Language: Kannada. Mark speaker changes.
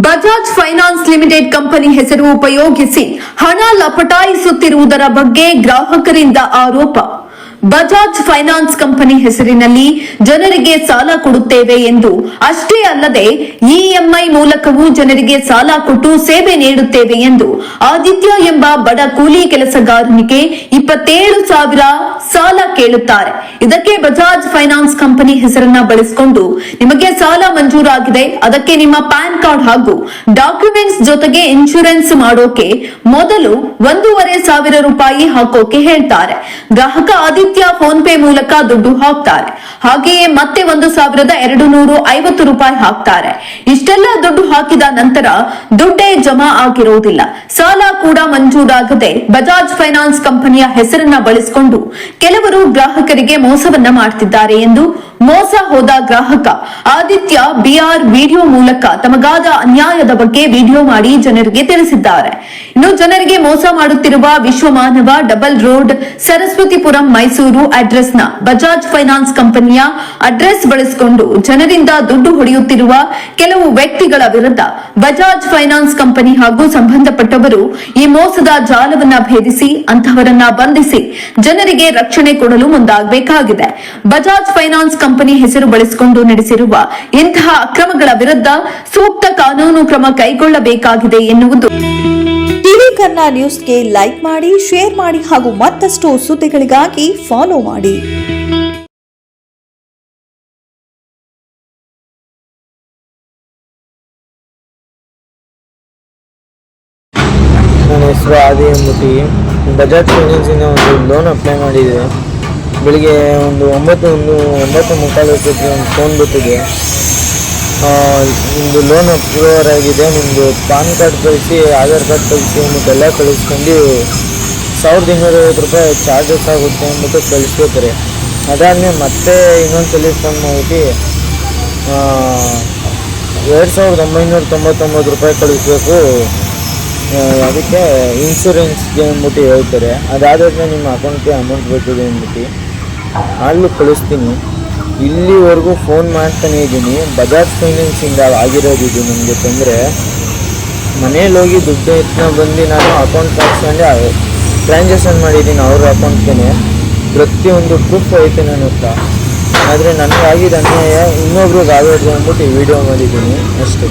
Speaker 1: ಬಜಾಜ್ ಫೈನಾನ್ಸ್ ಲಿಮಿಟೆಡ್ ಕಂಪನಿ ಹೆಸರು ಉಪಯೋಗಿಸಿ ಹಣ ಲಪಟಾಯಿಸುತ್ತಿರುವುದರ ಬಗ್ಗೆ ಗ್ರಾಹಕರಿಂದ ಆರೋಪ. ಬಜಾಜ್ ಫೈನಾನ್ಸ್ ಕಂಪನಿ ಹೆಸರಿನಲ್ಲಿ ಜನರಿಗೆ ಸಾಲ ಕೊಡುತ್ತೇವೆ ಎಂದು ಅಷ್ಟೇ ಅಲ್ಲದೆ ಇಎಂಐ ಮೂಲಕವೂ ಜನರಿಗೆ ಸಾಲ ಕೊಟ್ಟು ಸೇವೆ ನೀಡುತ್ತೇವೆ ಎಂದು ಆದಿತ್ಯ ಎಂಬ ಬಡ ಕೂಲಿ ಕೆಲಸಗಾರನಿಗೆ 27,000 ಸಾಲ ಕೇಳುತ್ತಾರೆ. ಇದಕ್ಕೆ ಬಜಾಜ್ ಫೈನಾನ್ಸ್ ಕಂಪನಿ ಹೆಸರನ್ನ ಬಳಸಿಕೊಂಡು ನಿಮಗೆ ಸಾಲ ಮಂಜೂರಾಗಿದೆ, ಅದಕ್ಕೆ ನಿಮ್ಮ ಪ್ಯಾನ್ ಕಾರ್ಡ್ ಹಾಗೂ ಡಾಕ್ಯುಮೆಂಟ್ಸ್ ಜೊತೆಗೆ ಇನ್ಶೂರೆನ್ಸ್ ಮಾಡೋಕೆ ಮೊದಲು 1,500 ರೂಪಾಯಿ ಹಾಕೋಕೆ ಹೇಳ್ತಾರೆ. ಗ್ರಾಹಕ ಆದಿತ್ಯ ಫೋನ್ ಪೇ ಮೂಲಕ ದುಡ್ಡು ಹಾಕ್ತಾರೆ. ಹಾಗೆಯೇ ಮತ್ತೆ 1,250 ರೂಪಾಯಿ ಹಾಕ್ತಾರೆ. ಇಷ್ಟೆಲ್ಲ ದುಡ್ಡು ಹಾಕಿದ ನಂತರ ದುಡ್ಡೇ ಜಮಾ ಆಗಿರುವುದಿಲ್ಲ. ಸಾಲ ಕೂಡ ಮಂಜೂರಾಗದೆ ಬಜಾಜ್ ಫೈನಾನ್ಸ್ ಕಂಪನಿಯ ಹೆಸರನ್ನ ಬಳಸಿಕೊಂಡು ಕೆಲವರು ಗ್ರಾಹಕರಿಗೆ ಮೋಸವನ್ನ ಮಾಡ್ತಿದ್ದಾರೆ ಎಂದು ಮೋಸ ಹೋದ ಗ್ರಾಹಕ ಆದಿತ್ಯ ಬಿಆರ್ ವಿಡಿಯೋ ಮೂಲಕ ತಮಗಾದ ಅನ್ಯಾಯದ ಬಗ್ಗೆ ವಿಡಿಯೋ ಮಾಡಿ ಜನರಿಗೆ ತಿಳಿಸಿದ್ದಾರೆ. ಇನ್ನು ಜನರಿಗೆ ಮೋಸ ಮಾಡುತ್ತಿರುವ ವಿಶ್ವಮಾನವ ಡಬಲ್ ರೋಡ್ ಸರಸ್ವತಿಪುರಂ ಮೈಸೂರು ಅಡ್ರೆಸ್ನ ಬಜಾಜ್ ಫೈನಾನ್ಸ್ ಕಂಪನಿಯ ಅಡ್ರೆಸ್ ಬಳಸಿಕೊಂಡು ಜನರಿಂದ ದುಡ್ಡು ಹೊಡೆಯುತ್ತಿರುವ ಕೆಲವು ವ್ಯಕ್ತಿಗಳ ವಿರುದ್ಧ ಬಜಾಜ್ ಫೈನಾನ್ಸ್ ಕಂಪನಿ ಹಾಗೂ ಸಂಬಂಧಪಟ್ಟವರು ಈ ಮೋಸದ ಜಾಲವನ್ನ ಭೇದಿಸಿ ಅಂತಹವರನ್ನ ಬಂಧಿಸಿ ಜನರಿಗೆ ರಕ್ಷಣೆ ಕೊಡಲು ಮುಂದಾಗಬೇಕಾಗಿದೆ. ಬಜಾಜ್ ಫೈನಾನ್ಸ್ ಕಂಪನಿ ಹೆಸರು ಬಳಸಿಕೊಂಡು ನಡೆಸಿರುವ ಇಂತಹ ಅಕ್ರಮಗಳ ವಿರುದ್ಧ ಸೂಕ್ತ ಕಾನೂನು ಕ್ರಮ ಕೈಗೊಳ್ಳಬೇಕಾಗಿದೆ ಎನ್ನುವುದು.
Speaker 2: ಟಿವಿ ಕನ್ನಡ ನ್ಯೂಸ್ಗೆ ಲೈಕ್ ಮಾಡಿ, ಶೇರ್ ಮಾಡಿ ಹಾಗೂ ಮತ್ತಷ್ಟು ಸುದ್ದಿಗಳಿಗಾಗಿ ಫಾಲೋ ಮಾಡಿ.
Speaker 3: ನನ್ನ ಹೆಸರು ಆದಿ ಎಂಬುತಿ. ಬಜಾಜ್ ಫೈನಾನ್ಸಿಂದ ಒಂದು ಲೋನ್ ಅಪ್ಲೈ ಮಾಡಿದೆ. ಬೆಳಿಗ್ಗೆ ಒಂದು 9:45 ಒಂದು ಫೋನ್ ಬರ್ತಿದೆ. ನಿಮ್ಮದು ಲೋನ್ ಅಪ್ರೂವರ್ ಆಗಿದೆ, ನಿಮ್ಮದು ಪಾನ್ ಕಾರ್ಡ್ ಕಳಿಸಿ, ಆಧಾರ್ ಕಾರ್ಡ್ ಕಳಿಸಿ ಅಂದ್ಬಿಟ್ಟೆಲ್ಲ ಕಳಿಸ್ಕೊಂಡು 1,250 ರೂಪಾಯಿ ಚಾರ್ಜಸ್ ಆಗುತ್ತೆ ಅಂದ್ಬಿಟ್ಟು ಕಳಿಸ್ಬೇಕಾರೆ. ಅದಾದಮೇಲೆ ಮತ್ತೆ ಇನ್ನೊಂದ್ಸಲಿ ಫೋನ್ ಮಾಡಿಬಿಟ್ಟು 2,999 ರೂಪಾಯಿ ಕಳಿಸ್ಬೇಕು, ಅದಕ್ಕೆ ಇನ್ಶೂರೆನ್ಸ್ಗೆ ಅಂದ್ಬಿಟ್ಟು ಹೇಳ್ತಾರೆ. ಅದಾದ್ಮೇಲೆ ನಿಮ್ಮ ಅಕೌಂಟ್ಗೆ ಅಮೌಂಟ್ ಬರ್ತದೆ ಅಂದ್ಬಿಟ್ಟು ಅಲ್ಲೂ ಕಳಿಸ್ತೀನಿ. ಇಲ್ಲಿವರೆಗೂ ಫೋನ್ ಮಾಡ್ತಾನೆ ಇದ್ದೀನಿ. ಬಜಾಜ್ ಫೈನಾನ್ಸಿಂದ ಆಗಿರೋದು ಇದು ನನಗೆ ತೊಂದರೆ. ಮನೇಲಿ ಹೋಗಿ ದುಡ್ಡು ಎತ್ಕೊಂಡು ಬಂದು ನಾನು ಅಕೌಂಟ್ ಹಾಕ್ಸ್ಕೊಂಡು ಟ್ರಾನ್ಸಾಕ್ಷನ್ ಮಾಡಿದ್ದೀನಿ ಅವ್ರ ಅಕೌಂಟ್ಗೆ. ಪ್ರತಿಯೊಂದು ಪ್ರೂಫ್ ಐತೆ ನನ್ನ ಹತ್ರ. ಆದರೆ ನನಗಾಗಿದ್ದ ಅನ್ಯಾಯ ಇನ್ನೊಬ್ರಿಗೆ ಆಗೋದು ಅಂದ್ಬಿಟ್ಟು ವಿಡಿಯೋ ಮಾಡಿದ್ದೀನಿ ಅಷ್ಟೇ.